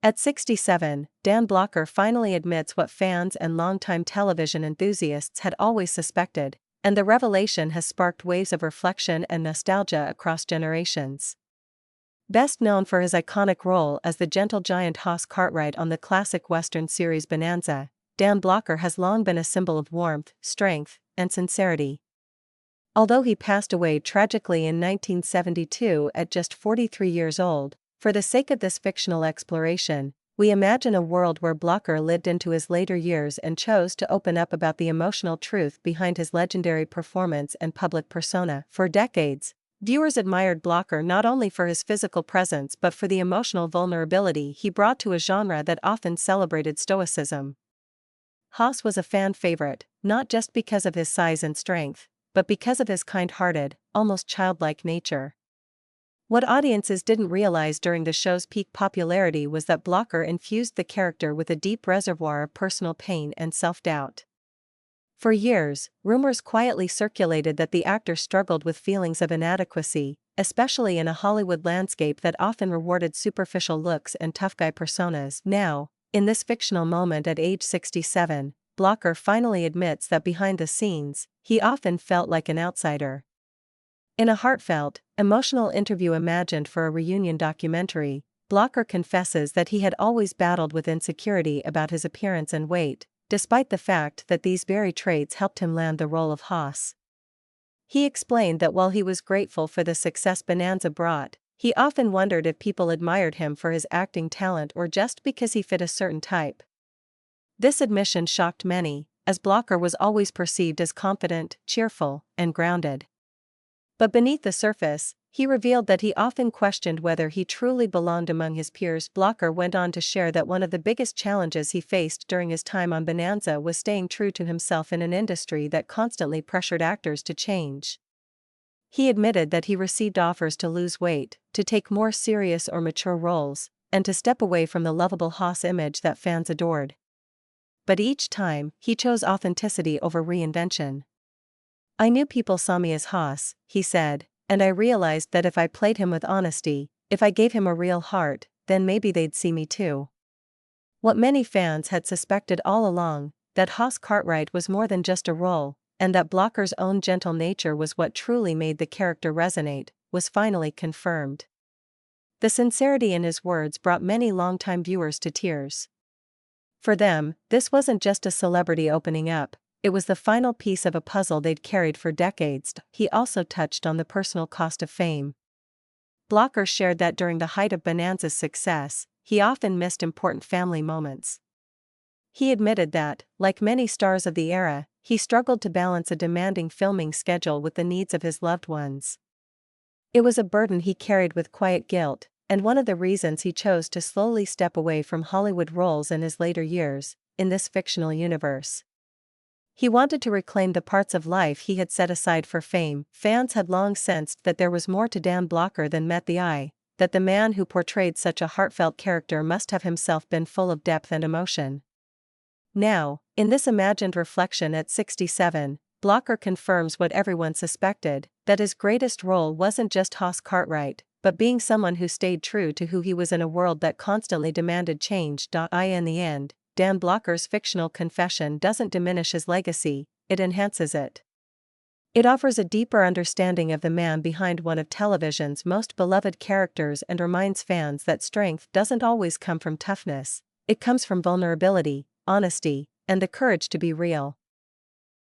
At 67, Dan Blocker finally admits what fans and longtime television enthusiasts had always suspected, and the revelation has sparked waves of reflection and nostalgia across generations. Best known for his iconic role as the gentle giant Hoss Cartwright on the classic Western series Bonanza, Dan Blocker has long been a symbol of warmth, strength, and sincerity. Although he passed away tragically in 1972 at just 43 years old, for the sake of this fictional exploration, we imagine a world where Blocker lived into his later years and chose to open up about the emotional truth behind his legendary performance and public persona. For decades, viewers admired Blocker not only for his physical presence but for the emotional vulnerability he brought to a genre that often celebrated stoicism. Hoss was a fan favorite, not just because of his size and strength, but because of his kind-hearted, almost childlike nature. What audiences didn't realize during the show's peak popularity was that Blocker infused the character with a deep reservoir of personal pain and self-doubt. For years, rumors quietly circulated that the actor struggled with feelings of inadequacy, especially in a Hollywood landscape that often rewarded superficial looks and tough guy personas. Now, in this fictional moment at age 67, Blocker finally admits that behind the scenes, he often felt like an outsider. In a heartfelt, emotional interview imagined for a reunion documentary, Blocker confesses that he had always battled with insecurity about his appearance and weight, despite the fact that these very traits helped him land the role of Hoss. He explained that while he was grateful for the success Bonanza brought, he often wondered if people admired him for his acting talent or just because he fit a certain type. This admission shocked many, as Blocker was always perceived as confident, cheerful, and grounded. But beneath the surface, he revealed that he often questioned whether he truly belonged among his peers. Blocker went on to share that one of the biggest challenges he faced during his time on Bonanza was staying true to himself in an industry that constantly pressured actors to change. He admitted that he received offers to lose weight, to take more serious or mature roles, and to step away from the lovable Hoss image that fans adored. But each time, he chose authenticity over reinvention. "I knew people saw me as Hoss," he said, "and I realized that if I played him with honesty, if I gave him a real heart, then maybe they'd see me too." What many fans had suspected all along, that Hoss Cartwright was more than just a role, and that Blocker's own gentle nature was what truly made the character resonate, was finally confirmed. The sincerity in his words brought many longtime viewers to tears. For them, this wasn't just a celebrity opening up, it was the final piece of a puzzle they'd carried for decades. He also touched on the personal cost of fame. Blocker shared that during the height of Bonanza's success, he often missed important family moments. He admitted that, like many stars of the era, he struggled to balance a demanding filming schedule with the needs of his loved ones. It was a burden he carried with quiet guilt, and one of the reasons he chose to slowly step away from Hollywood roles in his later years, in this fictional universe. He wanted to reclaim the parts of life he had set aside for fame. Fans had long sensed that there was more to Dan Blocker than met the eye, that the man who portrayed such a heartfelt character must have himself been full of depth and emotion. Now, in this imagined reflection at 67, Blocker confirms what everyone suspected, that his greatest role wasn't just Hoss Cartwright, but being someone who stayed true to who he was in a world that constantly demanded change. In the end, Dan Blocker's fictional confession doesn't diminish his legacy, it enhances it. It offers a deeper understanding of the man behind one of television's most beloved characters and reminds fans that strength doesn't always come from toughness, it comes from vulnerability, honesty, and the courage to be real.